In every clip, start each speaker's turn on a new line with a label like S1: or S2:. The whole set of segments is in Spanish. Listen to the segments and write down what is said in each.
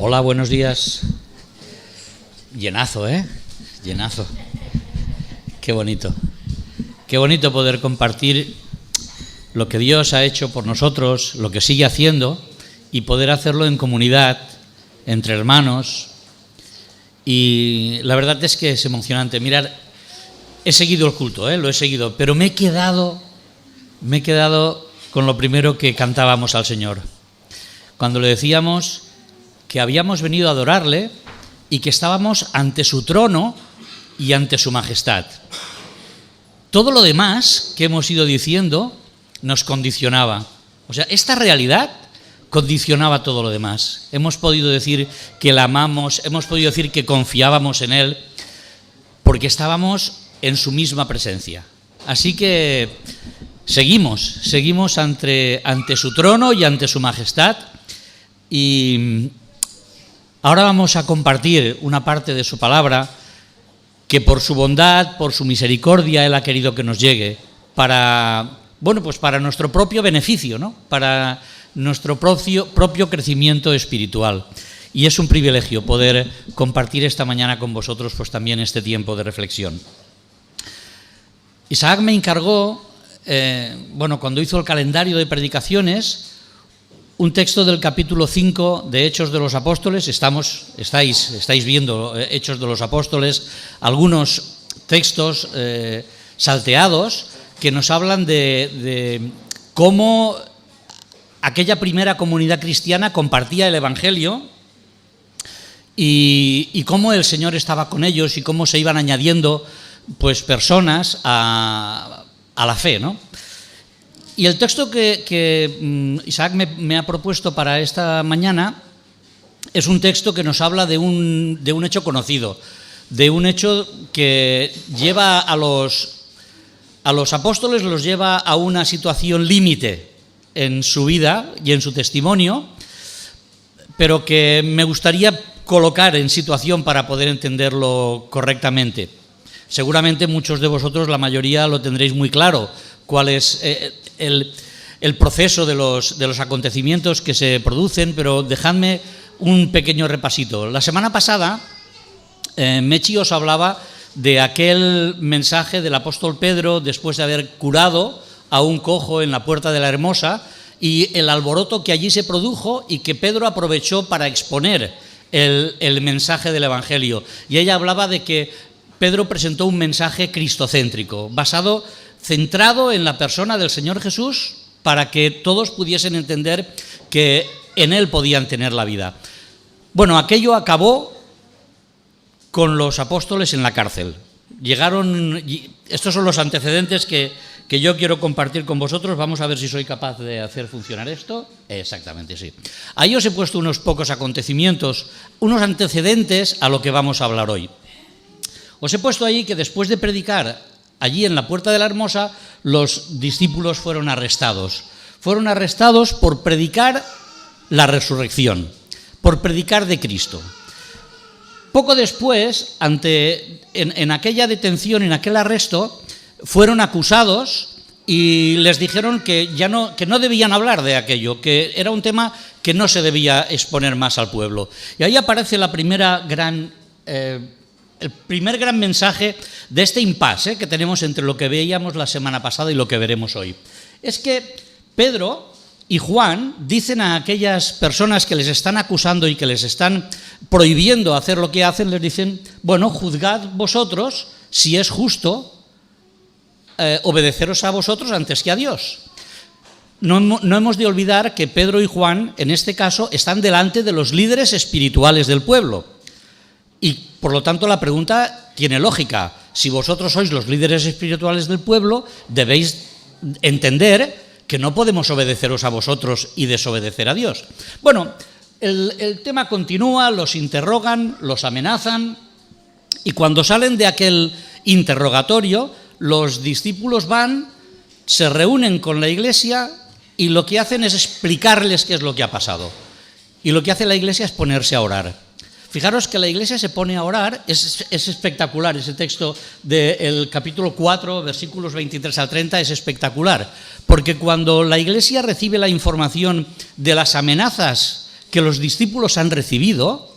S1: Hola, buenos días. Llenazo, ¿eh? Llenazo. Qué bonito. Qué bonito poder compartir lo que Dios ha hecho por nosotros, lo que sigue haciendo, y poder hacerlo en comunidad, entre hermanos. Y la verdad es que es emocionante. Mirad, he seguido el culto, lo he seguido, pero me he quedado con lo primero que cantábamos al Señor. Cuando le decíamos que habíamos venido a adorarle y que estábamos ante su trono y ante su majestad. Todo lo demás que hemos ido diciendo nos condicionaba. O sea, esta realidad condicionaba todo lo demás. Hemos podido decir que la amamos, hemos podido decir que confiábamos en Él, porque estábamos en su misma presencia. Así que seguimos ante su trono y ante su majestad, y ahora vamos a compartir una parte de su palabra que por su bondad, por su misericordia, Él ha querido que nos llegue para nuestro propio beneficio, ¿no? Para nuestro propio crecimiento espiritual. Y es un privilegio poder compartir esta mañana con vosotros pues también este tiempo de reflexión. Isaac me encargó, cuando hizo el calendario de predicaciones, un texto del capítulo 5 de Hechos de los Apóstoles. Estáis viendo Hechos de los Apóstoles, algunos textos salteados que nos hablan de cómo aquella primera comunidad cristiana compartía el Evangelio y cómo el Señor estaba con ellos y cómo se iban añadiendo pues personas a la fe, ¿no? Y el texto que Isaac me ha propuesto para esta mañana es un texto que nos habla de un hecho conocido, de un hecho que lleva a los apóstoles, los lleva a una situación límite en su vida y en su testimonio, pero que me gustaría colocar en situación para poder entenderlo correctamente. Seguramente muchos de vosotros, la mayoría, lo tendréis muy claro, cuál es el proceso de los acontecimientos que se producen, pero dejadme un pequeño repasito. La semana pasada, Mechi os hablaba de aquel mensaje del apóstol Pedro después de haber curado a un cojo en la Puerta de la Hermosa y el alboroto que allí se produjo y que Pedro aprovechó para exponer el mensaje del Evangelio. Y ella hablaba de que Pedro presentó un mensaje cristocéntrico, centrado en la persona del Señor Jesús, para que todos pudiesen entender que en Él podían tener la vida. Bueno, aquello acabó con los apóstoles en la cárcel. Estos son los antecedentes que yo quiero compartir con vosotros. Vamos a ver si soy capaz de hacer funcionar esto. Exactamente, sí. Ahí os he puesto unos pocos acontecimientos, unos antecedentes a lo que vamos a hablar hoy. Os he puesto ahí que después de predicar allí en la Puerta de la Hermosa, los discípulos fueron arrestados. Fueron arrestados por predicar la resurrección, por predicar de Cristo. Poco después, en aquella detención, en aquel arresto, fueron acusados y les dijeron que no debían hablar de aquello, que era un tema que no se debía exponer más al pueblo. Y ahí aparece el primer gran mensaje de este impasse que tenemos entre lo que veíamos la semana pasada y lo que veremos hoy. Es que Pedro y Juan dicen a aquellas personas que les están acusando y que les están prohibiendo hacer lo que hacen, les dicen, bueno, juzgad vosotros si es justo obedeceros a vosotros antes que a Dios. No hemos de olvidar que Pedro y Juan, en este caso, están delante de los líderes espirituales del pueblo. Y, por lo tanto, la pregunta tiene lógica. Si vosotros sois los líderes espirituales del pueblo, debéis entender que no podemos obedeceros a vosotros y desobedecer a Dios. Bueno, el tema continúa, los interrogan, los amenazan, y cuando salen de aquel interrogatorio, los discípulos se reúnen con la iglesia y lo que hacen es explicarles qué es lo que ha pasado. Y lo que hace la iglesia es ponerse a orar. Fijaros que la iglesia se pone a orar, es espectacular, ese texto del capítulo 4, versículos 23 al 30 es espectacular, porque cuando la iglesia recibe la información de las amenazas que los discípulos han recibido,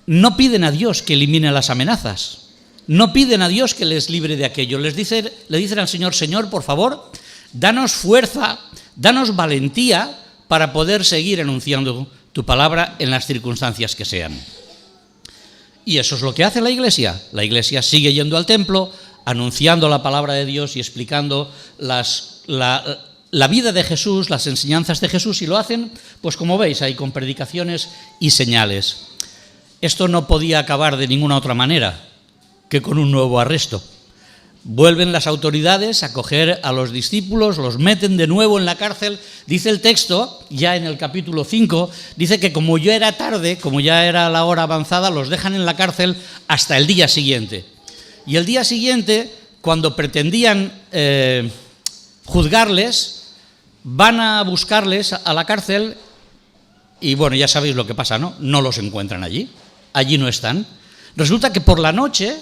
S1: no piden a Dios que elimine las amenazas, no piden a Dios que les libre de aquello. Le dicen al Señor: Señor, por favor, danos fuerza, danos valentía para poder seguir anunciando tu palabra en las circunstancias que sean. Y eso es lo que hace la Iglesia. La Iglesia sigue yendo al templo, anunciando la palabra de Dios y explicando la vida de Jesús, las enseñanzas de Jesús, y lo hacen, pues como veis, ahí con predicaciones y señales. Esto no podía acabar de ninguna otra manera que con un nuevo arresto. Vuelven las autoridades a coger a los discípulos, los meten de nuevo en la cárcel. Dice el texto, ya en el capítulo 5, dice que como ya era tarde, como ya era la hora avanzada, los dejan en la cárcel hasta el día siguiente. Y el día siguiente, cuando pretendían juzgarles, van a buscarles a la cárcel y bueno, ya sabéis lo que pasa, ¿no? No los encuentran allí no están. Resulta que por la noche,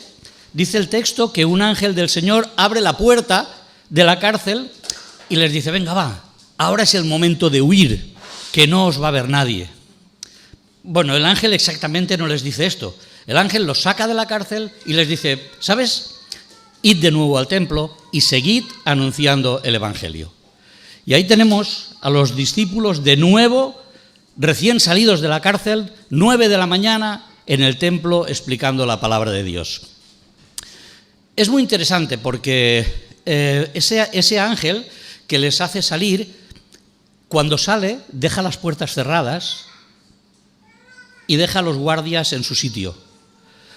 S1: dice el texto, que un ángel del Señor abre la puerta de la cárcel y les dice: venga, va, ahora es el momento de huir, que no os va a ver nadie. Bueno, el ángel exactamente no les dice esto. El ángel los saca de la cárcel y les dice: ¿sabes? Id de nuevo al templo y seguid anunciando el Evangelio. Y ahí tenemos a los discípulos de nuevo, recién salidos de la cárcel, 9 de la mañana, en el templo explicando la palabra de Dios. Es muy interesante porque ese ángel que les hace salir, cuando sale, deja las puertas cerradas y deja a los guardias en su sitio.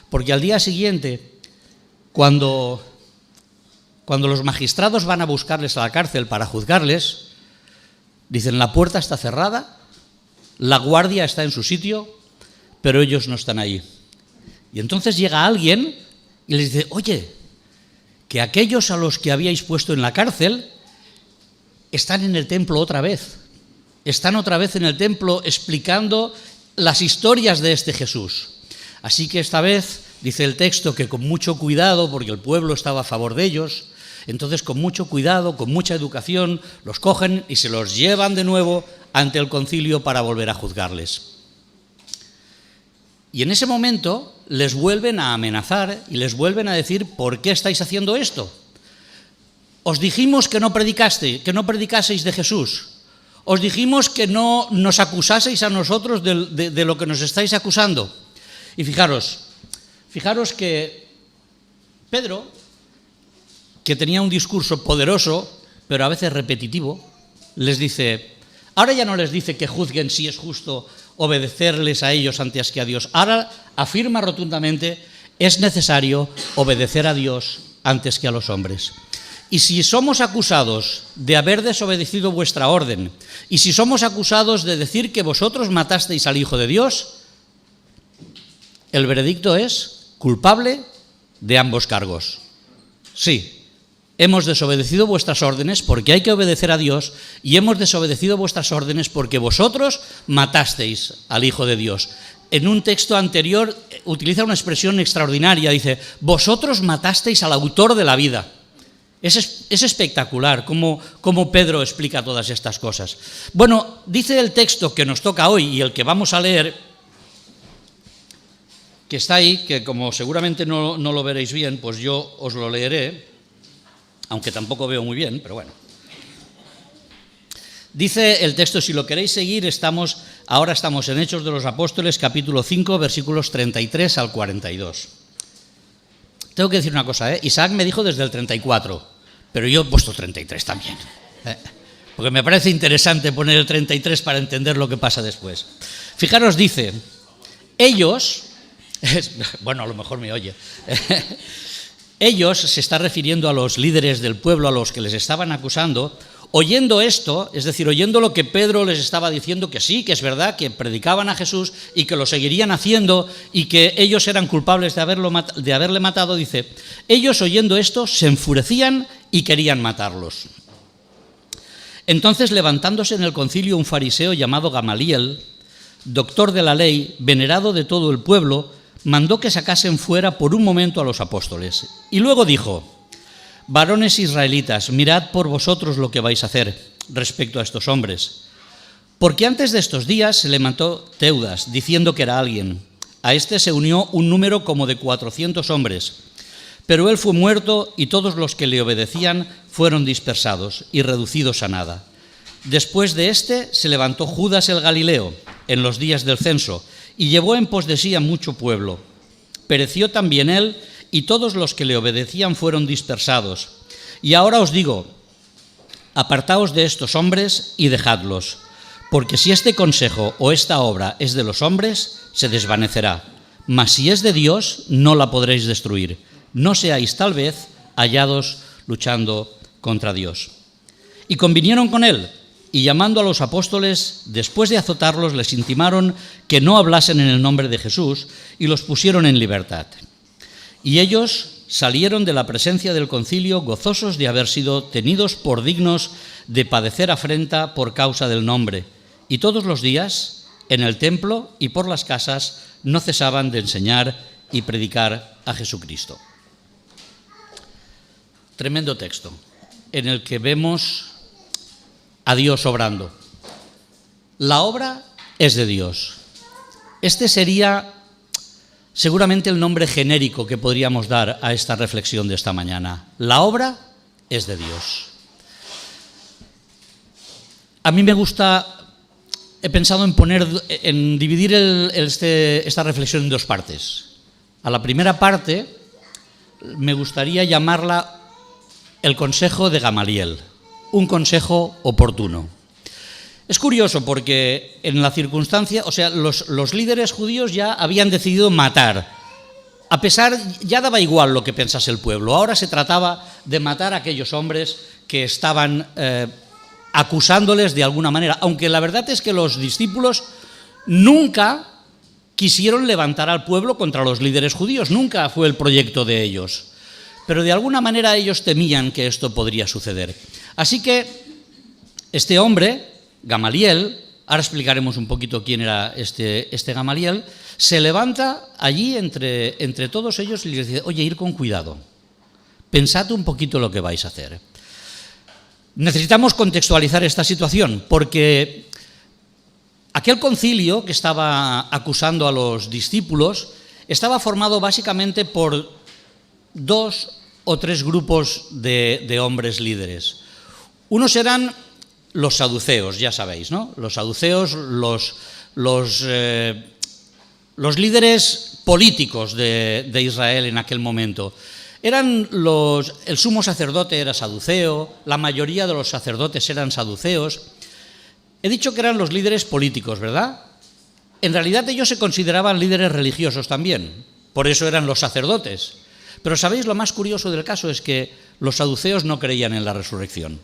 S1: Porque al día siguiente, cuando los magistrados van a buscarles a la cárcel para juzgarles, dicen: la puerta está cerrada, la guardia está en su sitio, pero ellos no están ahí. Y entonces llega alguien y les dice: oye, que aquellos a los que habíais puesto en la cárcel están en el templo otra vez. Están otra vez en el templo explicando las historias de este Jesús. Así que esta vez, dice el texto, que con mucho cuidado, porque el pueblo estaba a favor de ellos, entonces con mucho cuidado, con mucha educación, los cogen y se los llevan de nuevo ante el concilio para volver a juzgarles. Y en ese momento les vuelven a amenazar y les vuelven a decir: ¿por qué estáis haciendo esto? Os dijimos que no predicaseis de Jesús. Os dijimos que no nos acusaseis a nosotros de lo que nos estáis acusando. Y fijaros que Pedro, que tenía un discurso poderoso, pero a veces repetitivo, les dice, ahora ya no les dice que juzguen si es justo obedecerles a ellos antes que a Dios. Ahora afirma rotundamente: es necesario obedecer a Dios antes que a los hombres. Y si somos acusados de haber desobedecido vuestra orden, y si somos acusados de decir que vosotros matasteis al Hijo de Dios, el veredicto es culpable de ambos cargos. Sí, hemos desobedecido vuestras órdenes porque hay que obedecer a Dios, y hemos desobedecido vuestras órdenes porque vosotros matasteis al Hijo de Dios. En un texto anterior utiliza una expresión extraordinaria, dice: vosotros matasteis al autor de la vida. Es espectacular cómo Pedro explica todas estas cosas. Bueno, dice el texto que nos toca hoy y el que vamos a leer, que está ahí, que como seguramente no lo veréis bien, pues yo os lo leeré, aunque tampoco veo muy bien, pero bueno. Dice el texto, si lo queréis seguir, ahora estamos en Hechos de los Apóstoles, capítulo 5, versículos 33 al 42. Tengo que decir una cosa, Isaac me dijo desde el 34, pero yo he puesto 33 también, porque me parece interesante poner el 33 para entender lo que pasa después. Fijaros, dice, ellos, bueno, a lo mejor me oye, ellos, se está refiriendo a los líderes del pueblo, a los que les estaban acusando, oyendo esto, es decir, oyendo lo que Pedro les estaba diciendo, que sí, que es verdad, que predicaban a Jesús y que lo seguirían haciendo y que ellos eran culpables de haberle matado, dice, ellos oyendo esto se enfurecían y querían matarlos. Entonces, levantándose en el concilio un fariseo llamado Gamaliel, doctor de la ley, venerado de todo el pueblo, mandó que sacasen fuera por un momento a los apóstoles. Y luego dijo, varones israelitas, mirad por vosotros lo que vais a hacer respecto a estos hombres. Porque antes de estos días se levantó Teudas, diciendo que era alguien. A este se unió un número como de 400 hombres. Pero él fue muerto y todos los que le obedecían fueron dispersados y reducidos a nada. Después de este se levantó Judas el Galileo en los días del censo y llevó en pos de sí a mucho pueblo. Pereció también él y todos los que le obedecían fueron dispersados. Y ahora os digo, apartaos de estos hombres y dejadlos, porque si este consejo o esta obra es de los hombres, se desvanecerá. Mas si es de Dios, no la podréis destruir. No seáis tal vez hallados luchando contra Dios. Y convinieron con él, y llamando a los apóstoles, después de azotarlos, les intimaron que no hablasen en el nombre de Jesús, y los pusieron en libertad. Y ellos salieron de la presencia del concilio gozosos de haber sido tenidos por dignos de padecer afrenta por causa del nombre. Y todos los días, en el templo y por las casas, no cesaban de enseñar y predicar a Jesucristo. Tremendo texto, en el que vemos a Dios obrando. La obra es de Dios. Este sería seguramente el nombre genérico que podríamos dar a esta reflexión de esta mañana. La obra es de Dios. A mí me gusta, he pensado en dividir esta reflexión en dos partes. A la primera parte me gustaría llamarla el consejo de Gamaliel, un consejo oportuno. Es curioso porque en la circunstancia, o sea, los líderes judíos ya habían decidido matar. A pesar, ya daba igual lo que pensase el pueblo. Ahora se trataba de matar a aquellos hombres que estaban acusándoles de alguna manera. Aunque la verdad es que los discípulos nunca quisieron levantar al pueblo contra los líderes judíos. Nunca fue el proyecto de ellos. Pero de alguna manera ellos temían que esto podría suceder. Así que este hombre, Gamaliel, ahora explicaremos un poquito quién era este Gamaliel, se levanta allí entre todos ellos y les dice, oye, ir con cuidado, pensad un poquito lo que vais a hacer. Necesitamos contextualizar esta situación, porque aquel concilio que estaba acusando a los discípulos estaba formado básicamente por 2 o 3 grupos de hombres líderes. Unos eran los saduceos, ya sabéis, ¿no? Los saduceos, los líderes políticos de Israel en aquel momento. El sumo sacerdote era saduceo, la mayoría de los sacerdotes eran saduceos. He dicho que eran los líderes políticos, ¿verdad? En realidad ellos se consideraban líderes religiosos también, por eso eran los sacerdotes. Pero ¿sabéis lo más curioso del caso? Es que los saduceos no creían en la resurrección.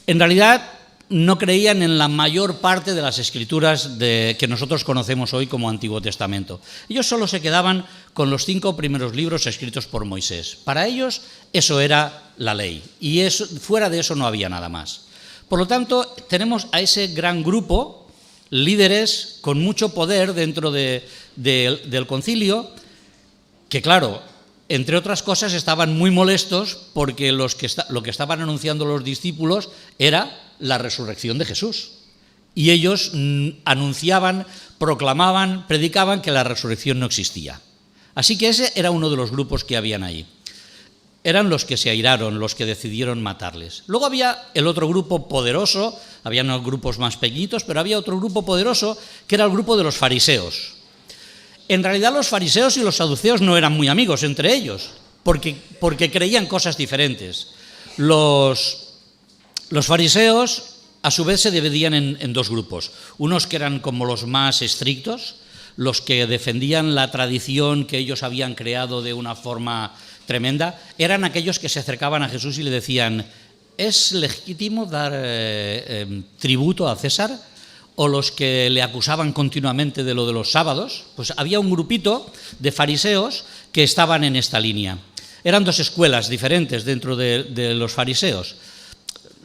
S1: En realidad no creían en la mayor parte de las escrituras que nosotros conocemos hoy como Antiguo Testamento. Ellos solo se quedaban con los 5 primeros libros escritos por Moisés. Para ellos eso era la ley y fuera de eso no había nada más. Por lo tanto, tenemos a ese gran grupo, líderes con mucho poder dentro del concilio, que claro, entre otras cosas estaban muy molestos porque lo que estaban anunciando los discípulos era la resurrección de Jesús. Y ellos anunciaban, proclamaban, predicaban que la resurrección no existía. Así que ese era uno de los grupos que habían ahí. Eran los que se airaron, los que decidieron matarles. Luego había el otro grupo poderoso, había unos grupos más pequeñitos, pero había otro grupo poderoso que era el grupo de los fariseos. En realidad los fariseos y los saduceos no eran muy amigos entre ellos, porque creían cosas diferentes. Los fariseos, a su vez, se dividían en 2 grupos. Unos que eran como los más estrictos, los que defendían la tradición que ellos habían creado de una forma tremenda, eran aquellos que se acercaban a Jesús y le decían, ¿es legítimo dar tributo a César? O los que le acusaban continuamente de lo de los sábados, pues había un grupito de fariseos que estaban en esta línea. Eran 2 escuelas diferentes dentro de los fariseos.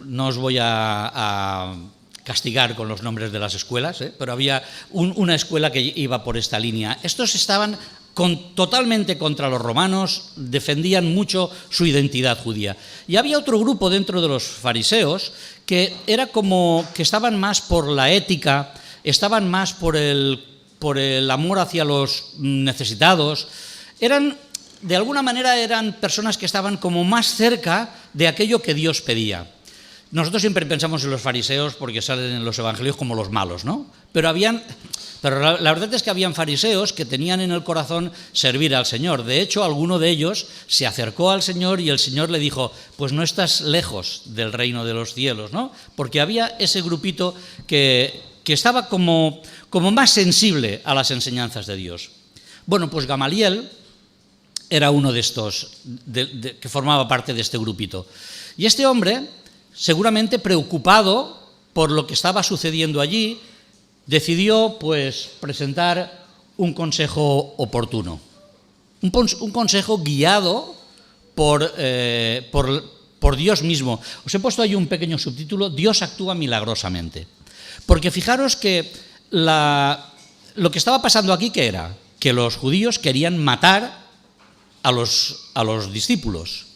S1: No os voy a castigar con los nombres de las escuelas, pero había una escuela que iba por esta línea. Estos estaban totalmente contra los romanos, defendían mucho su identidad judía. Y había otro grupo dentro de los fariseos que era como que estaban más por la ética, estaban más por el amor hacia los necesitados. De alguna manera eran personas que estaban como más cerca de aquello que Dios pedía. Nosotros siempre pensamos en los fariseos porque salen en los evangelios como los malos, ¿no? Pero la verdad es que habían fariseos que tenían en el corazón servir al Señor. De hecho, alguno de ellos se acercó al Señor y el Señor le dijo, pues no estás lejos del reino de los cielos, ¿no? Porque había ese grupito que estaba como más sensible a las enseñanzas de Dios. Bueno, pues Gamaliel era uno de estos, que formaba parte de este grupito. Y este hombre, seguramente preocupado por lo que estaba sucediendo allí, decidió pues presentar un consejo oportuno, un consejo guiado por Dios mismo. Os he puesto ahí un pequeño subtítulo, Dios actúa milagrosamente. Porque fijaros que lo que estaba pasando aquí, ¿qué era? Que los judíos querían matar a los discípulos.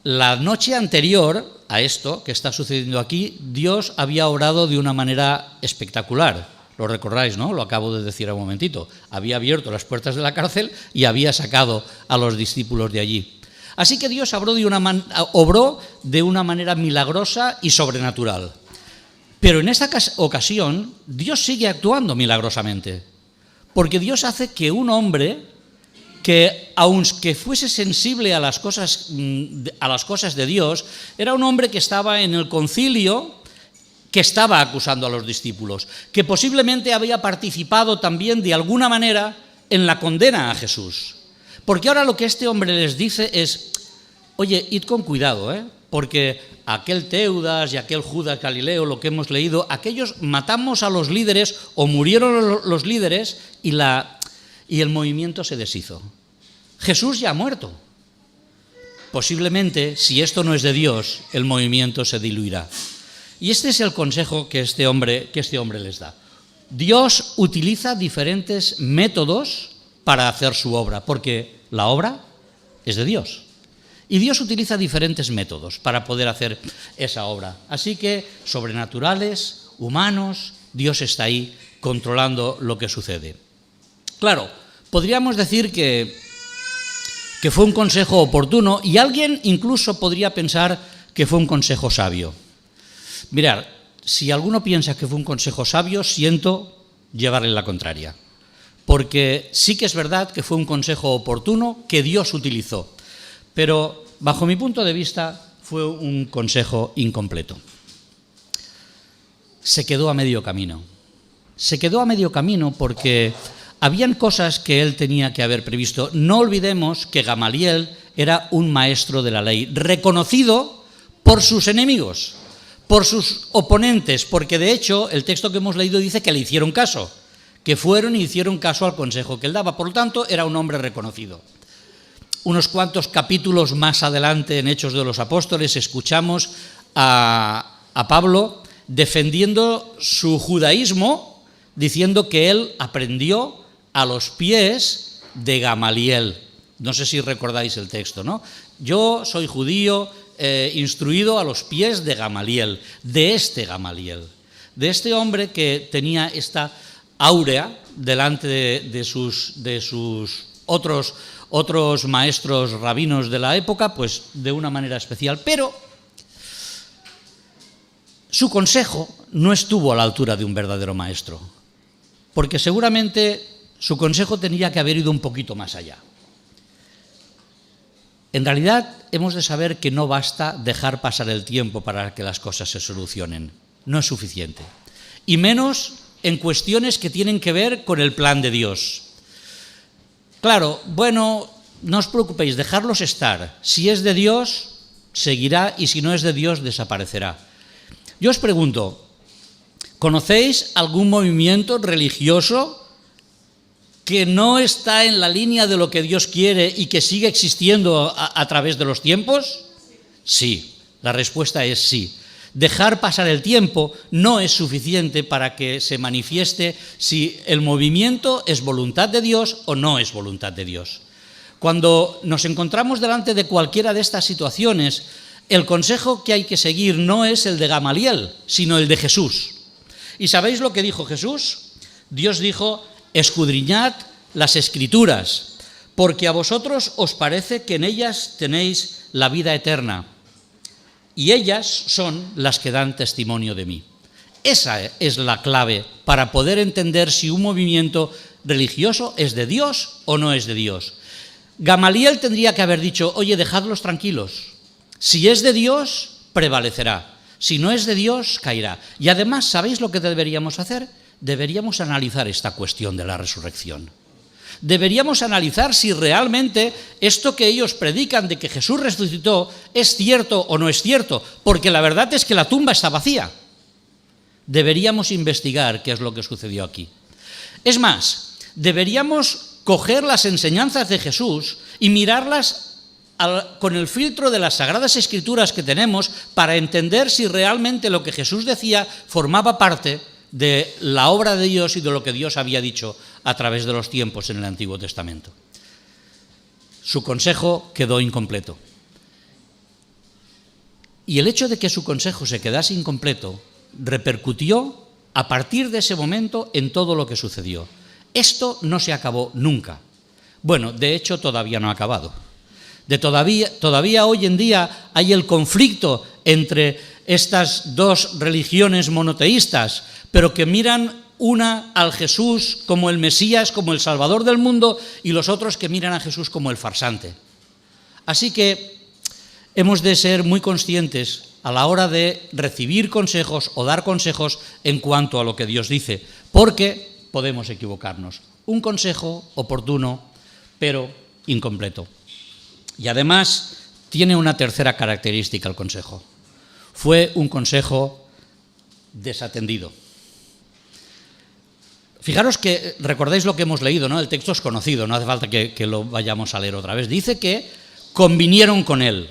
S1: La noche anterior a esto que está sucediendo aquí, Dios había obrado de una manera espectacular. Lo recordáis, ¿no? Lo acabo de decir un momentito. Había abierto las puertas de la cárcel y había sacado a los discípulos de allí. Así que Dios obró de una manera milagrosa y sobrenatural. Pero en esta ocasión, Dios sigue actuando milagrosamente. Porque Dios hace que un hombre que, aunque fuese sensible a las cosas de Dios, era un hombre que estaba en el concilio, que estaba acusando a los discípulos, que posiblemente había participado también de alguna manera en la condena a Jesús. Porque ahora lo que este hombre les dice es, oye, id con cuidado, porque aquel Teudas y aquel Judas Galileo, lo que hemos leído, aquellos matamos a los líderes o murieron los líderes y el movimiento se deshizo. Jesús ya ha muerto. Posiblemente, si esto no es de Dios, el movimiento se diluirá. Y este es el consejo que este hombre les da. Dios utiliza diferentes métodos para hacer su obra, porque la obra es de Dios. Y Dios utiliza diferentes métodos para poder hacer esa obra. Así que, sobrenaturales, humanos, Dios está ahí controlando lo que sucede. Claro, podríamos decir que fue un consejo oportuno y alguien incluso podría pensar que fue un consejo sabio. Mirad, si alguno piensa que fue un consejo sabio, siento llevarle la contraria. Porque sí que es verdad que fue un consejo oportuno que Dios utilizó, pero bajo mi punto de vista fue un consejo incompleto. Se quedó a medio camino. Se quedó a medio camino porque habían cosas que él tenía que haber previsto. No olvidemos que Gamaliel era un maestro de la ley, reconocido por sus enemigos, por sus oponentes, porque de hecho el texto que hemos leído dice que le hicieron caso, que fueron y hicieron caso al consejo que él daba. Por lo tanto, era un hombre reconocido. Unos cuantos capítulos más adelante en Hechos de los Apóstoles escuchamos a Pablo defendiendo su judaísmo, diciendo que él aprendió a los pies de Gamaliel. No sé si recordáis el texto, ¿no? Yo soy judío, instruido a los pies de Gamaliel, de este hombre que tenía esta áurea delante de sus otros maestros rabinos de la época, pues de una manera especial. Pero su consejo no estuvo a la altura de un verdadero maestro, porque seguramente su consejo tenía que haber ido un poquito más allá. En realidad, hemos de saber que no basta dejar pasar el tiempo para que las cosas se solucionen. No es suficiente. Y menos en cuestiones que tienen que ver con el plan de Dios. Claro, bueno, no os preocupéis, dejarlos estar. Si es de Dios, seguirá, y si no es de Dios, desaparecerá. Yo os pregunto, ¿conocéis algún movimiento religioso que no está en la línea de lo que Dios quiere y que sigue existiendo a través de los tiempos? Sí, la respuesta es sí. Dejar pasar el tiempo no es suficiente para que se manifieste si el movimiento es voluntad de Dios o no es voluntad de Dios. Cuando nos encontramos delante de cualquiera de estas situaciones, el consejo que hay que seguir no es el de Gamaliel, sino el de Jesús. ¿Y sabéis lo que dijo Jesús? Dios dijo: escudriñad las Escrituras, porque a vosotros os parece que en ellas tenéis la vida eterna, y ellas son las que dan testimonio de mí. Esa es la clave para poder entender si un movimiento religioso es de Dios o no es de Dios. Gamaliel tendría que haber dicho: oye, dejadlos tranquilos. Si es de Dios, prevalecerá. Si no es de Dios, caerá. Y además, ¿sabéis lo que deberíamos hacer? Deberíamos analizar esta cuestión de la resurrección. Deberíamos analizar si realmente esto que ellos predican de que Jesús resucitó es cierto o no es cierto, porque la verdad es que la tumba está vacía. Deberíamos investigar qué es lo que sucedió aquí. Es más, deberíamos coger las enseñanzas de Jesús y mirarlas con el filtro de las Sagradas Escrituras que tenemos para entender si realmente lo que Jesús decía formaba parte de la obra de Dios y de lo que Dios había dicho a través de los tiempos en el Antiguo Testamento. Su consejo quedó incompleto. Y el hecho de que su consejo se quedase incompleto repercutió a partir de ese momento en todo lo que sucedió. Esto no se acabó nunca. Bueno, de hecho todavía no ha acabado. Todavía hoy en día hay el conflicto entre estas dos religiones monoteístas, pero que miran una al Jesús como el Mesías, como el Salvador del mundo, y los otros que miran a Jesús como el farsante. Así que hemos de ser muy conscientes a la hora de recibir consejos o dar consejos en cuanto a lo que Dios dice, porque podemos equivocarnos. Un consejo oportuno, pero incompleto. Y además tiene una tercera característica el consejo. Fue un consejo desatendido. Fijaros que recordáis lo que hemos leído, ¿no? El texto es conocido, no hace falta que lo vayamos a leer otra vez. Dice que convinieron con él.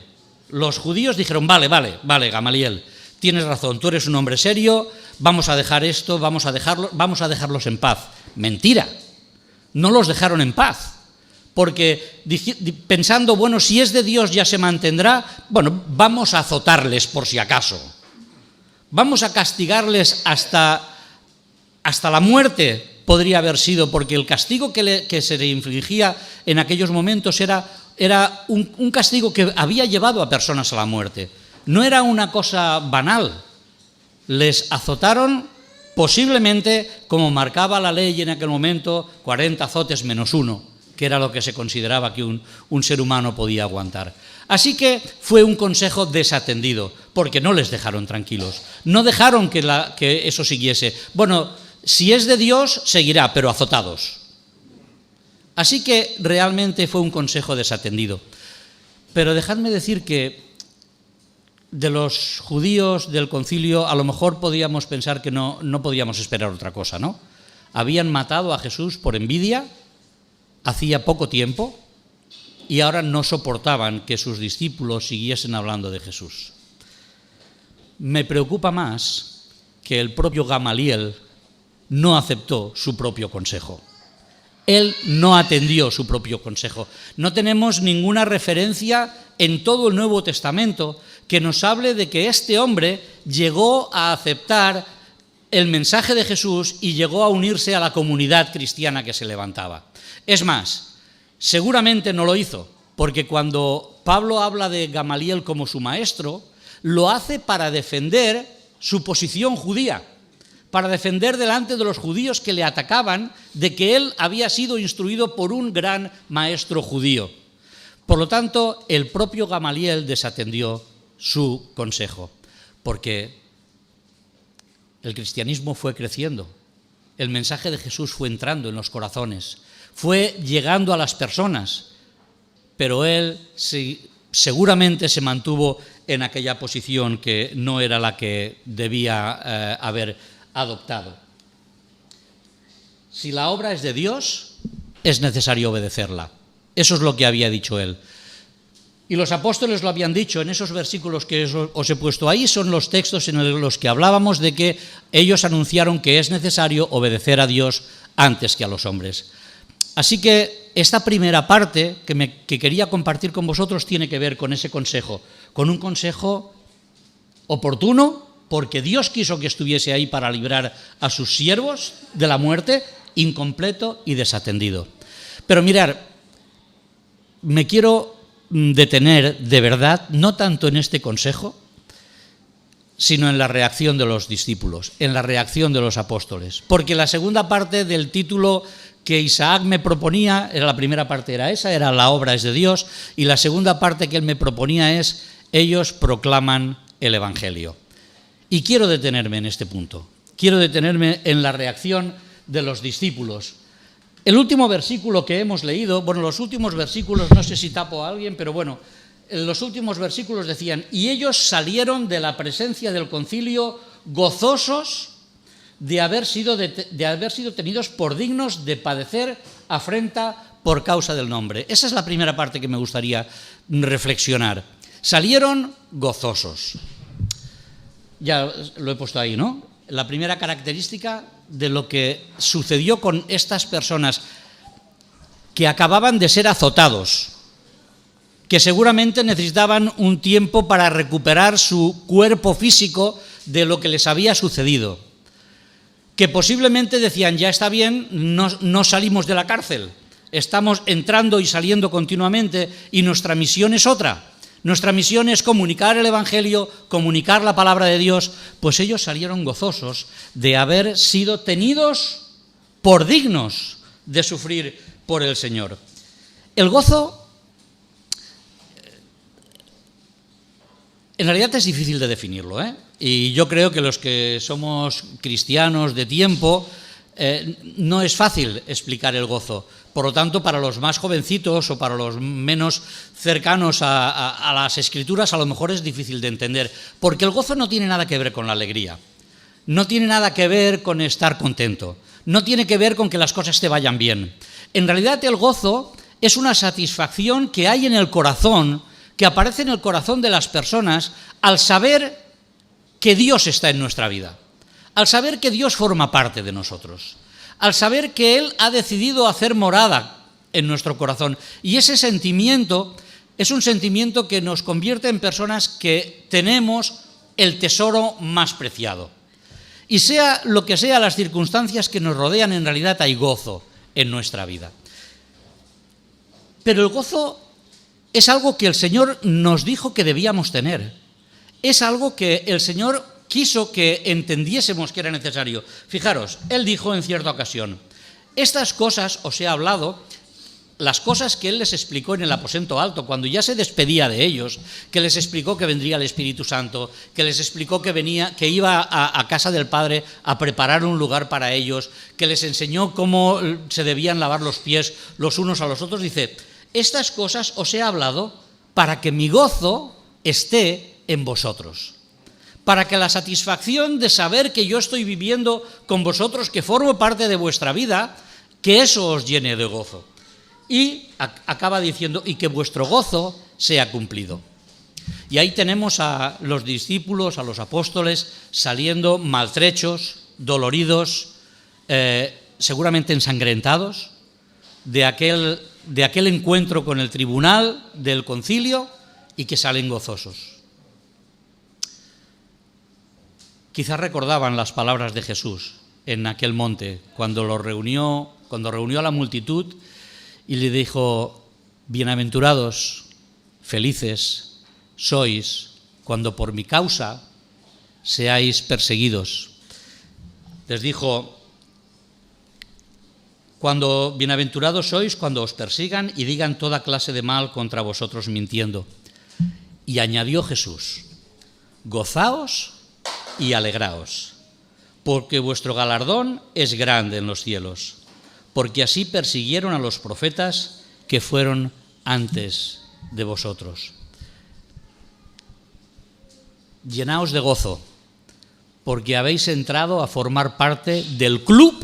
S1: Los judíos dijeron: vale, Gamaliel, tienes razón, tú eres un hombre serio, vamos a dejar esto, vamos a dejarlos en paz. Mentira, no los dejaron en paz. Porque pensando, bueno, si es de Dios ya se mantendrá, bueno, vamos a azotarles por si acaso. Vamos a castigarles hasta la muerte, podría haber sido, porque el castigo que se le infligía en aquellos momentos era un castigo que había llevado a personas a la muerte. No era una cosa banal. Les azotaron posiblemente, como marcaba la ley en aquel momento, 40 azotes menos uno, que era lo que se consideraba que un ser humano podía aguantar. Así que fue un consejo desatendido, porque no les dejaron tranquilos, no dejaron que eso siguiese. Bueno, si es de Dios, seguirá, pero azotados. Así que realmente fue un consejo desatendido. Pero dejadme decir que de los judíos del concilio a lo mejor podíamos pensar que no podíamos esperar otra cosa, ¿no? Habían matado a Jesús por envidia hacía poco tiempo y ahora no soportaban que sus discípulos siguiesen hablando de Jesús. Me preocupa más que el propio Gamaliel no aceptó su propio consejo. Él no atendió su propio consejo. No tenemos ninguna referencia en todo el Nuevo Testamento que nos hable de que este hombre llegó a aceptar el mensaje de Jesús y llegó a unirse a la comunidad cristiana que se levantaba. Es más, seguramente no lo hizo, porque cuando Pablo habla de Gamaliel como su maestro, lo hace para defender su posición judía, para defender delante de los judíos que le atacaban de que él había sido instruido por un gran maestro judío. Por lo tanto, el propio Gamaliel desatendió su consejo, porque el cristianismo fue creciendo, el mensaje de Jesús fue entrando en los corazones, fue llegando a las personas, pero él seguramente se mantuvo en aquella posición que no era la que debía haber adoptado. Si la obra es de Dios, es necesario obedecerla. Eso es lo que había dicho él. Y los apóstoles lo habían dicho en esos versículos que os he puesto ahí, son los textos en los que hablábamos de que ellos anunciaron que es necesario obedecer a Dios antes que a los hombres. Así que esta primera parte que quería compartir con vosotros tiene que ver con ese consejo, con un consejo oportuno, porque Dios quiso que estuviese ahí para librar a sus siervos de la muerte, incompleto y desatendido. Pero mirar, me quiero detener de verdad, no tanto en este consejo, sino en la reacción de los discípulos, en la reacción de los apóstoles. Porque la segunda parte del título que Isaac me proponía, la primera parte era esa, era la obra es de Dios, y la segunda parte que él me proponía es ellos proclaman el Evangelio. Y quiero detenerme en este punto, quiero detenerme en la reacción de los discípulos. El último versículo que hemos leído, bueno, los últimos versículos, no sé si tapo a alguien, pero bueno, los últimos versículos decían, y ellos salieron de la presencia del concilio gozosos de haber sido tenidos por dignos de padecer afrenta por causa del nombre. Esa es la primera parte que me gustaría reflexionar. Salieron gozosos. Ya lo he puesto ahí, ¿no? La primera característica de lo que sucedió con estas personas que acababan de ser azotados, que seguramente necesitaban un tiempo para recuperar su cuerpo físico de lo que les había sucedido, que posiblemente decían, ya está bien, no salimos de la cárcel, estamos entrando y saliendo continuamente y nuestra misión es otra. Nuestra misión es comunicar el Evangelio, comunicar la palabra de Dios, pues ellos salieron gozosos de haber sido tenidos por dignos de sufrir por el Señor. El gozo, en realidad es difícil de definirlo, y yo creo que los que somos cristianos de tiempo, no es fácil explicar el gozo. Por lo tanto, para los más jovencitos o para los menos cercanos a las Escrituras, a lo mejor es difícil de entender, porque el gozo no tiene nada que ver con la alegría, no tiene nada que ver con estar contento, no tiene que ver con que las cosas te vayan bien. En realidad, el gozo es una satisfacción que hay en el corazón, que aparece en el corazón de las personas al saber que Dios está en nuestra vida, al saber que Dios forma parte de nosotros, al saber que Él ha decidido hacer morada en nuestro corazón. Y ese sentimiento es un sentimiento que nos convierte en personas que tenemos el tesoro más preciado. Y sea lo que sea las circunstancias que nos rodean, en realidad hay gozo en nuestra vida. Pero el gozo es algo que el Señor nos dijo que debíamos tener. Es algo que el Señor quiso que entendiésemos que era necesario. Fijaros, Él dijo en cierta ocasión, estas cosas os he hablado, las cosas que Él les explicó en el aposento alto, cuando ya se despedía de ellos, que les explicó que vendría el Espíritu Santo, que les explicó que iba a casa del Padre a preparar un lugar para ellos, que les enseñó cómo se debían lavar los pies los unos a los otros, dice, estas cosas os he hablado para que mi gozo esté en vosotros, para que la satisfacción de saber que yo estoy viviendo con vosotros, que formo parte de vuestra vida, que eso os llene de gozo. Y acaba diciendo, y que vuestro gozo sea cumplido. Y ahí tenemos a los discípulos, a los apóstoles, saliendo maltrechos, doloridos, seguramente ensangrentados, de aquel encuentro con el tribunal del concilio, y que salen gozosos. Quizás recordaban las palabras de Jesús en aquel monte, cuando reunió a la multitud y le dijo, bienaventurados, felices sois cuando por mi causa seáis perseguidos. Les dijo, bienaventurados sois cuando os persigan y digan toda clase de mal contra vosotros mintiendo. Y añadió Jesús, gozaos y alegraos, porque vuestro galardón es grande en los cielos, porque así persiguieron a los profetas que fueron antes de vosotros. Llenaos de gozo, porque habéis entrado a formar parte del club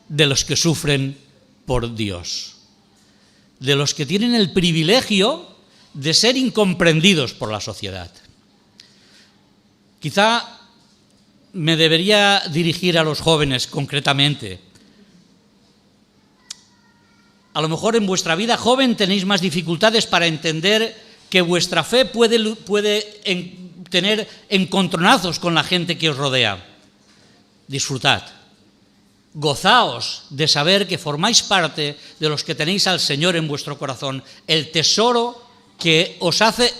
S1: de los que sufren por Dios, de los que tienen el privilegio de ser incomprendidos por la sociedad. Quizá me debería dirigir a los jóvenes concretamente. A lo mejor en vuestra vida joven tenéis más dificultades para entender que vuestra fe puede tener encontronazos con la gente que os rodea. Disfrutad. Gozaos de saber que formáis parte de los que tenéis al Señor en vuestro corazón, el tesoro que os hace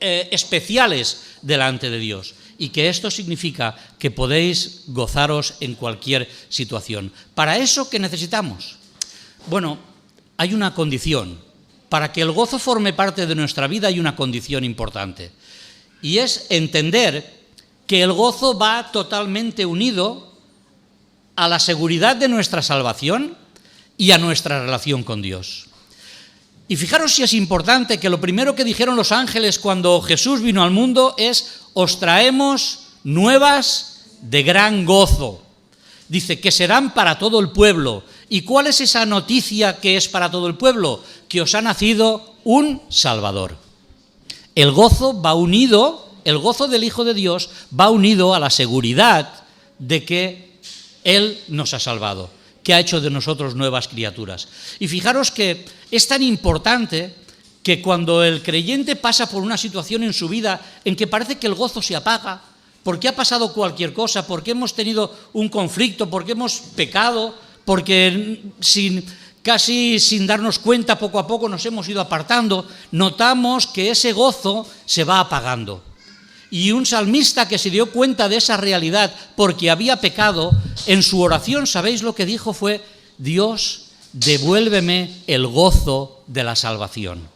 S1: especiales delante de Dios, y que esto significa que podéis gozaros en cualquier situación. ¿Para eso qué necesitamos? Bueno, hay una condición. Para que el gozo forme parte de nuestra vida hay una condición importante, y es entender que el gozo va totalmente unido a la seguridad de nuestra salvación y a nuestra relación con Dios. Y fijaros si es importante que lo primero que dijeron los ángeles cuando Jesús vino al mundo es: os traemos nuevas de gran gozo. Dice que serán para todo el pueblo. ¿Y cuál es esa noticia que es para todo el pueblo? Que os ha nacido un Salvador. El gozo va unido, el gozo del Hijo de Dios va unido a la seguridad de que Él nos ha salvado, que ha hecho de nosotros nuevas criaturas. Y fijaros que es tan importante que cuando el creyente pasa por una situación en su vida en que parece que el gozo se apaga, porque ha pasado cualquier cosa, porque hemos tenido un conflicto, porque hemos pecado, porque casi sin darnos cuenta, poco a poco nos hemos ido apartando, notamos que ese gozo se va apagando. Y un salmista que se dio cuenta de esa realidad porque había pecado, en su oración, ¿sabéis lo que dijo? Fue: Dios, devuélveme el gozo de la salvación.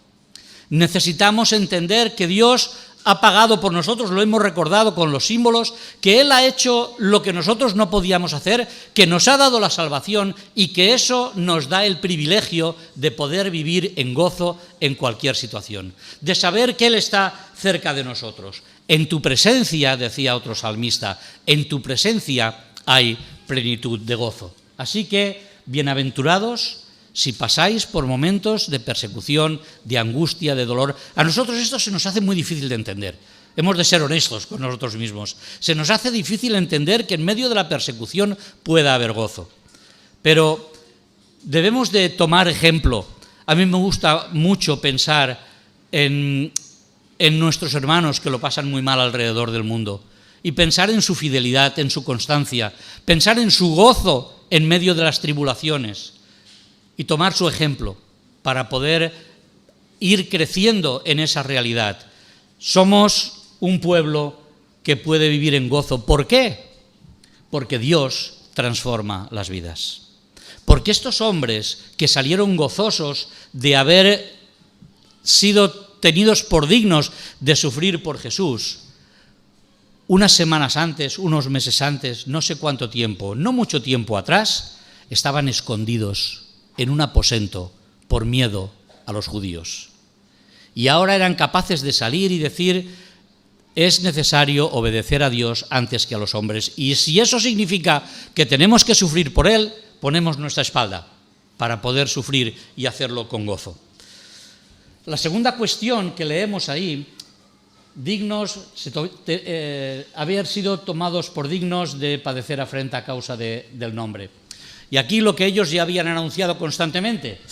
S1: Necesitamos entender que Dios ha pagado por nosotros, lo hemos recordado con los símbolos, que Él ha hecho lo que nosotros no podíamos hacer, que nos ha dado la salvación y que eso nos da el privilegio de poder vivir en gozo en cualquier situación, de saber que Él está cerca de nosotros. En tu presencia, decía otro salmista, en tu presencia hay plenitud de gozo. Así que, bienaventurados si pasáis por momentos de persecución, de angustia, de dolor. A nosotros esto se nos hace muy difícil de entender. Hemos de ser honestos con nosotros mismos. Se nos hace difícil entender que en medio de la persecución pueda haber gozo. Pero debemos de tomar ejemplo. A mí me gusta mucho pensar en nuestros hermanos que lo pasan muy mal alrededor del mundo, y pensar en su fidelidad, en su constancia, pensar en su gozo en medio de las tribulaciones, y tomar su ejemplo para poder ir creciendo en esa realidad. Somos un pueblo que puede vivir en gozo. ¿Por qué? Porque Dios transforma las vidas. Porque estos hombres que salieron gozosos de haber sido tenidos por dignos de sufrir por Jesús, unas semanas antes, unos meses antes, no sé cuánto tiempo, no mucho tiempo atrás, estaban escondidos en un aposento por miedo a los judíos. Y ahora eran capaces de salir y decir: es necesario obedecer a Dios antes que a los hombres. Y si eso significa que tenemos que sufrir por Él, ponemos nuestra espalda para poder sufrir y hacerlo con gozo. La segunda cuestión que leemos ahí: haber sido tomados por dignos de padecer afrenta a causa del nombre. Y aquí lo que ellos ya habían anunciado constantemente.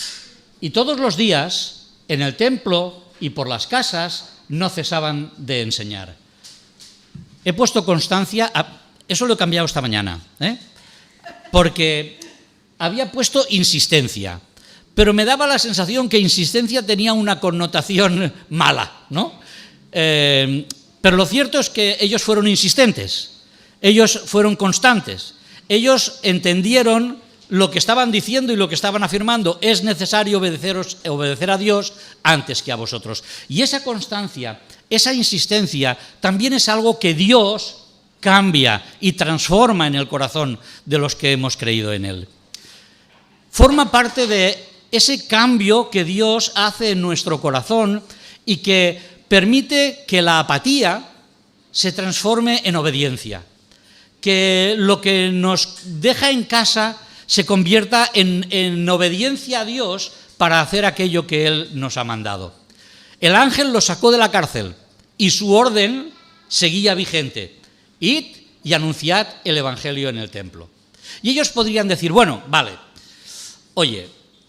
S1: Y todos los días, en el templo y por las casas, no cesaban de enseñar. He puesto constancia, eso lo he cambiado esta mañana, porque había puesto insistencia, pero me daba la sensación que insistencia tenía una connotación mala, ¿no? Pero lo cierto es que ellos fueron insistentes, ellos fueron constantes, ellos entendieron lo que estaban diciendo y lo que estaban afirmando: es necesario obedecer a Dios antes que a vosotros. Y esa constancia, esa insistencia, también es algo que Dios cambia y transforma en el corazón de los que hemos creído en Él. Forma parte de ese cambio que Dios hace en nuestro corazón y que permite que la apatía se transforme en obediencia, que lo que nos deja en casa se convierta en obediencia a Dios para hacer aquello que Él nos ha mandado. El ángel los sacó de la cárcel y su orden seguía vigente. Id y anunciad el evangelio en el templo. Y ellos podrían decir, bueno, vale, oye,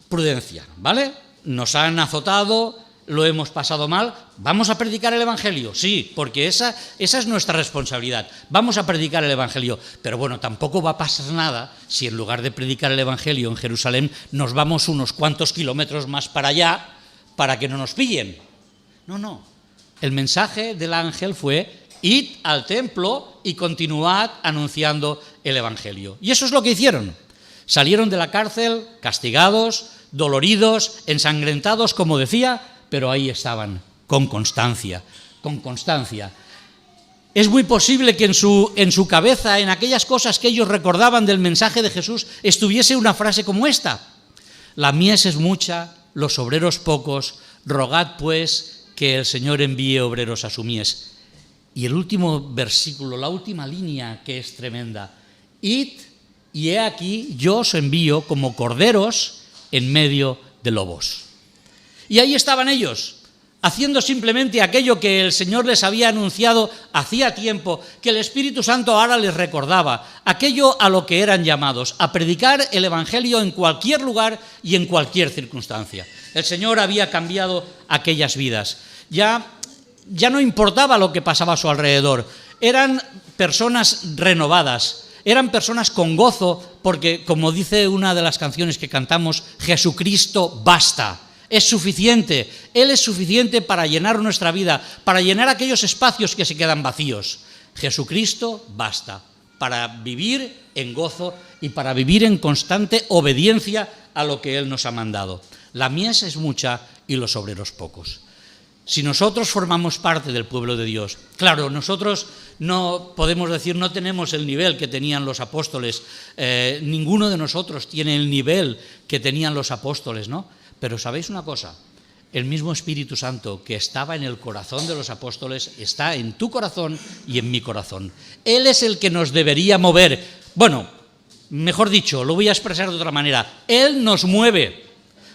S1: prudencia, ¿vale? Nos han azotado, lo hemos pasado mal, ¿vamos a predicar el evangelio? Sí, porque esa es nuestra responsabilidad, vamos a predicar el evangelio. Pero bueno, tampoco va a pasar nada si en lugar de predicar el evangelio en Jerusalén nos vamos unos cuantos kilómetros más para allá para que no nos pillen. No. El mensaje del ángel fue: id al templo y continuad anunciando el evangelio. Y eso es lo que hicieron. Salieron de la cárcel castigados, doloridos, ensangrentados, como decía, pero ahí estaban, con constancia. Es muy posible que en su cabeza, en aquellas cosas que ellos recordaban del mensaje de Jesús, estuviese una frase como esta: la mies es mucha, los obreros pocos, rogad pues que el Señor envíe obreros a su mies. Y el último versículo, la última línea, que es tremenda: id, y he aquí, yo os envío como corderos en medio de lobos. Y ahí estaban ellos, haciendo simplemente aquello que el Señor les había anunciado hacía tiempo, que el Espíritu Santo ahora les recordaba, aquello a lo que eran llamados, a predicar el evangelio en cualquier lugar y en cualquier circunstancia. El Señor había cambiado aquellas vidas. Ya no importaba lo que pasaba a su alrededor, eran personas renovadas, eran personas con gozo, porque, como dice una de las canciones que cantamos, Jesucristo basta, es suficiente, Él es suficiente para llenar nuestra vida, para llenar aquellos espacios que se quedan vacíos. Jesucristo basta para vivir en gozo y para vivir en constante obediencia a lo que Él nos ha mandado. La mies es mucha y los obreros pocos. Si nosotros formamos parte del pueblo de Dios, claro, nosotros no podemos decir, no tenemos el nivel que tenían los apóstoles, ninguno de nosotros tiene el nivel que tenían los apóstoles, ¿no? Pero ¿sabéis una cosa? El mismo Espíritu Santo que estaba en el corazón de los apóstoles está en tu corazón y en mi corazón. Él es el que nos debería mover. Bueno, mejor dicho, lo voy a expresar de otra manera. Él nos mueve.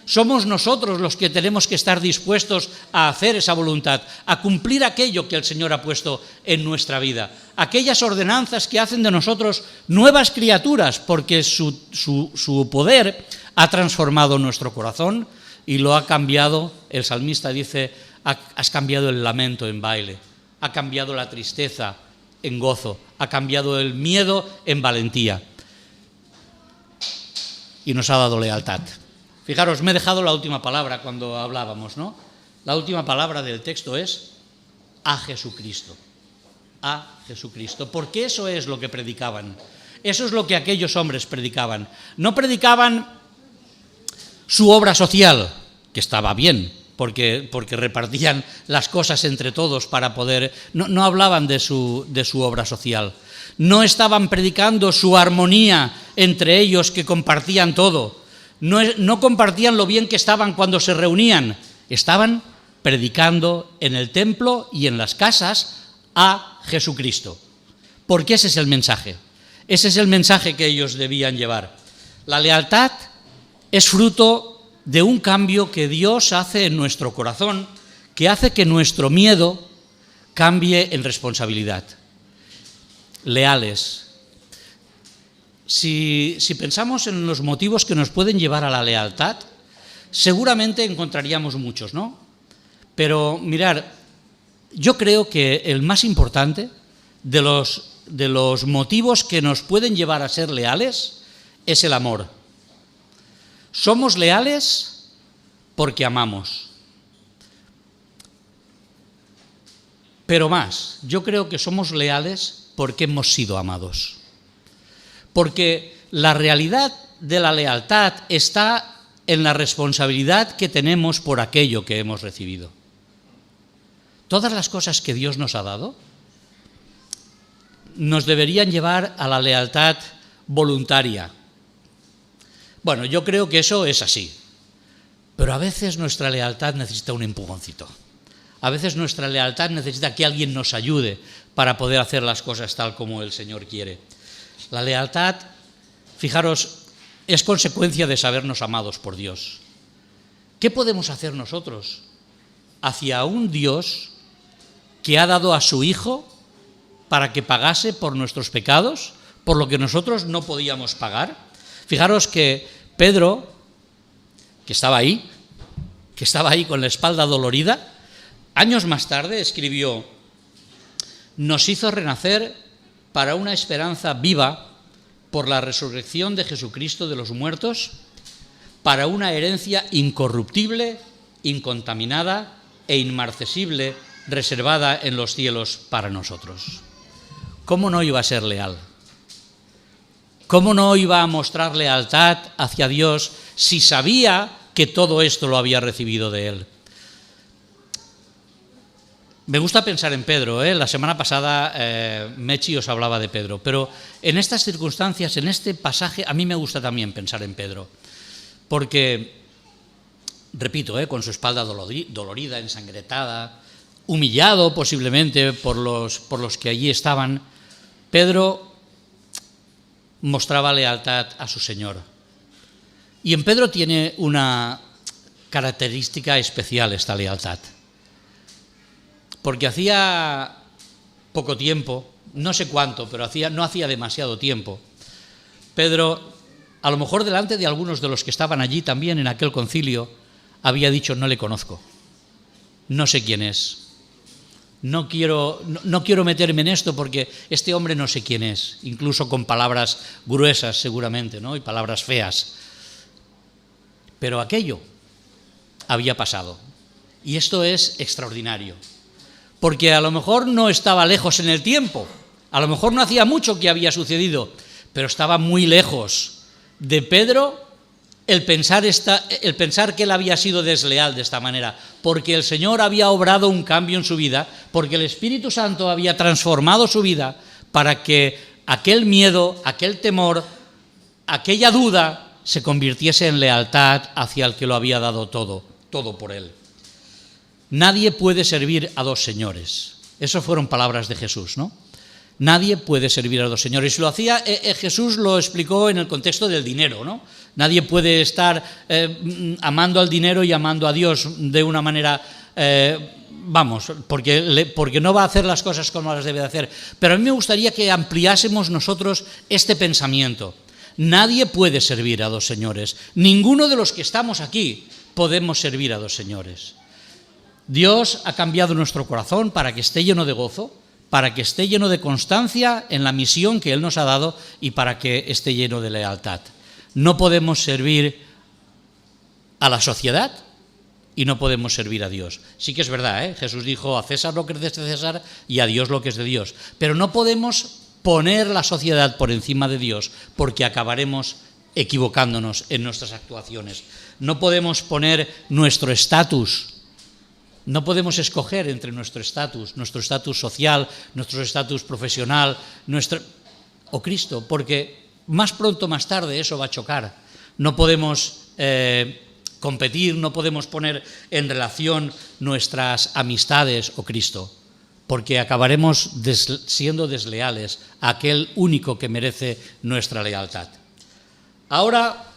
S1: Somos nosotros los que tenemos que estar dispuestos a hacer esa voluntad, a cumplir aquello que el Señor ha puesto en nuestra vida, aquellas ordenanzas que hacen de nosotros nuevas criaturas, porque su poder ha transformado nuestro corazón y lo ha cambiado. El salmista dice: has cambiado el lamento en baile, ha cambiado la tristeza en gozo, ha cambiado el miedo en valentía y nos ha dado lealtad. Fijaros, me he dejado la última palabra cuando hablábamos, ¿no? La última palabra del texto es a Jesucristo. A Jesucristo. Porque eso es lo que predicaban. Eso es lo que aquellos hombres predicaban. No predicaban su obra social, que estaba bien, porque repartían las cosas entre todos para poder... No hablaban de su obra social. No estaban predicando su armonía entre ellos, que compartían todo. No compartían lo bien que estaban cuando se reunían, estaban predicando en el templo y en las casas a Jesucristo. Porque ese es el mensaje que ellos debían llevar. La lealtad es fruto de un cambio que Dios hace en nuestro corazón, que hace que nuestro miedo cambie en responsabilidad. Leales. Si pensamos en los motivos que nos pueden llevar a la lealtad, seguramente encontraríamos muchos, ¿no? Pero mirar, yo creo que el más importante de los motivos que nos pueden llevar a ser leales es el amor. Somos leales porque amamos. Pero más, yo creo que somos leales porque hemos sido amados. Porque la realidad de la lealtad está en la responsabilidad que tenemos por aquello que hemos recibido. Todas las cosas que Dios nos ha dado nos deberían llevar a la lealtad voluntaria. Bueno, yo creo que eso es así, pero a veces nuestra lealtad necesita un empujoncito. A veces nuestra lealtad necesita que alguien nos ayude para poder hacer las cosas tal como el Señor quiere. La lealtad, fijaros, es consecuencia de sabernos amados por Dios. ¿Qué podemos hacer nosotros hacia un Dios que ha dado a su Hijo para que pagase por nuestros pecados, por lo que nosotros no podíamos pagar. Fijaros que Pedro, que estaba ahí con la espalda dolorida, años más tarde escribió: nos hizo renacer para una esperanza viva por la resurrección de Jesucristo de los muertos, para una herencia incorruptible, incontaminada e inmarcesible, reservada en los cielos para nosotros. ¿Cómo no iba a ser leal? ¿Cómo no iba a mostrar lealtad hacia Dios si sabía que todo esto lo había recibido de Él? Me gusta pensar en Pedro, La semana pasada Mechi os hablaba de Pedro, pero en estas circunstancias, en este pasaje, a mí me gusta también pensar en Pedro, porque, repito, con su espalda dolorida, ensangrentada, humillado posiblemente por los que allí estaban, Pedro mostraba lealtad a su Señor. Y en Pedro tiene una característica especial esta lealtad. Porque hacía poco tiempo, no sé cuánto, pero no hacía demasiado tiempo, Pedro, a lo mejor delante de algunos de los que estaban allí también en aquel concilio, había dicho: no le conozco, no sé quién es, no quiero meterme en esto porque este hombre no sé quién es, incluso con palabras gruesas seguramente, ¿no? Y palabras feas. Pero aquello había pasado. Y esto es extraordinario. Porque a lo mejor no estaba lejos en el tiempo, a lo mejor no hacía mucho que había sucedido, pero estaba muy lejos de Pedro el pensar que él había sido desleal de esta manera, porque el Señor había obrado un cambio en su vida, porque el Espíritu Santo había transformado su vida para que aquel miedo, aquel temor, aquella duda se convirtiese en lealtad hacia el que lo había dado todo por él. Nadie puede servir a dos señores. Esas fueron palabras de Jesús, ¿no? Nadie puede servir a dos señores. Lo hacía, Jesús lo explicó en el contexto del dinero, ¿no? Nadie puede estar amando al dinero y amando a Dios de una manera, porque no va a hacer las cosas como las debe de hacer. Pero a mí me gustaría que ampliásemos nosotros este pensamiento. Nadie puede servir a dos señores. Ninguno de los que estamos aquí podemos servir a dos señores. Dios ha cambiado nuestro corazón para que esté lleno de gozo, para que esté lleno de constancia en la misión que Él nos ha dado y para que esté lleno de lealtad. No podemos servir a la sociedad y no podemos servir a Dios. Sí que es verdad, Jesús dijo: a César lo que es de César y a Dios lo que es de Dios. Pero no podemos poner la sociedad por encima de Dios, porque acabaremos equivocándonos en nuestras actuaciones. No podemos poner nuestro estatus. No podemos escoger entre nuestro estatus social, nuestro estatus profesional, o Cristo, porque más pronto o más tarde eso va a chocar. No podemos competir, no podemos poner en relación nuestras amistades o Cristo, porque acabaremos siendo desleales a aquel único que merece nuestra lealtad. Ahora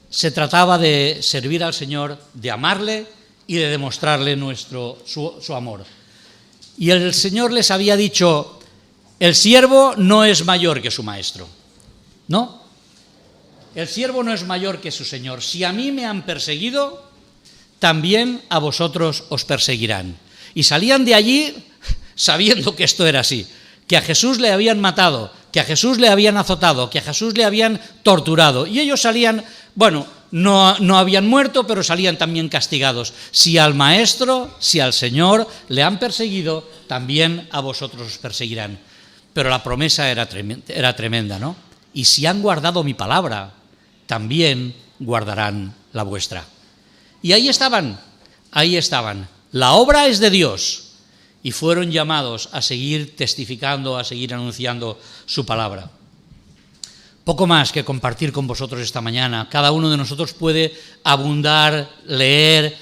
S1: se trataba de servir al Señor, de amarle y de demostrarle su amor. Y el Señor les había dicho: el siervo no es mayor que su maestro. ¿No? El siervo no es mayor que su Señor. Si a mí me han perseguido, también a vosotros os perseguirán. Y salían de allí sabiendo que esto era así, que a Jesús le habían matado, que a Jesús le habían azotado, que a Jesús le habían torturado. Y ellos salían, no habían muerto, pero salían también castigados. Si al Maestro, si al Señor le han perseguido, también a vosotros os perseguirán. Pero la promesa era tremenda, ¿no? Y si han guardado mi palabra, también guardarán la vuestra. Y ahí estaban. La obra es de Dios. Y fueron llamados a seguir testificando, a seguir anunciando su palabra. Poco más que compartir con vosotros esta mañana. Cada uno de nosotros puede abundar, leer,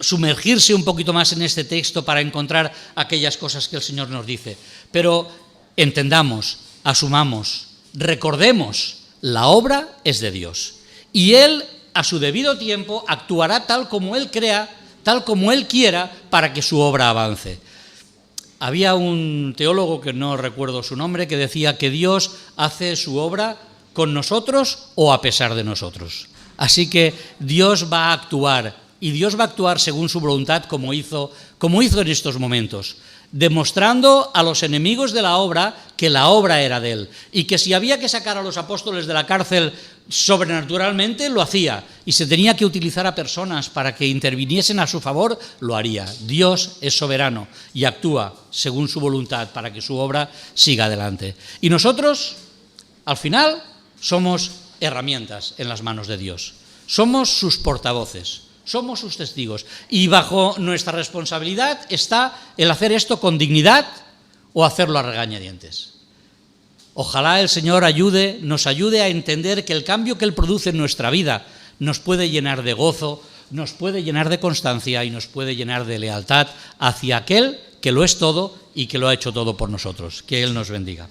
S1: sumergirse un poquito más en este texto para encontrar aquellas cosas que el Señor nos dice. Pero entendamos, asumamos, recordemos, la obra es de Dios. Y Él, a su debido tiempo, actuará tal como Él crea, tal como Él quiera para que su obra avance. Había un teólogo, que no recuerdo su nombre, que decía que Dios hace su obra con nosotros o a pesar de nosotros. Así que Dios va a actuar, y Dios va a actuar según su voluntad, como hizo en estos momentos, demostrando a los enemigos de la obra que la obra era de Él, y que si había que sacar a los apóstoles de la cárcel sobrenaturalmente, lo hacía, y se tenía que utilizar a personas para que interviniesen a su favor, lo haría. Dios es soberano y actúa según su voluntad para que su obra siga adelante. Y nosotros, al final, somos herramientas en las manos de Dios. Somos sus portavoces, somos sus testigos, y bajo nuestra responsabilidad está el hacer esto con dignidad o hacerlo a regañadientes. Ojalá el Señor nos ayude a entender que el cambio que Él produce en nuestra vida nos puede llenar de gozo, nos puede llenar de constancia y nos puede llenar de lealtad hacia aquel que lo es todo y que lo ha hecho todo por nosotros. Que Él nos bendiga.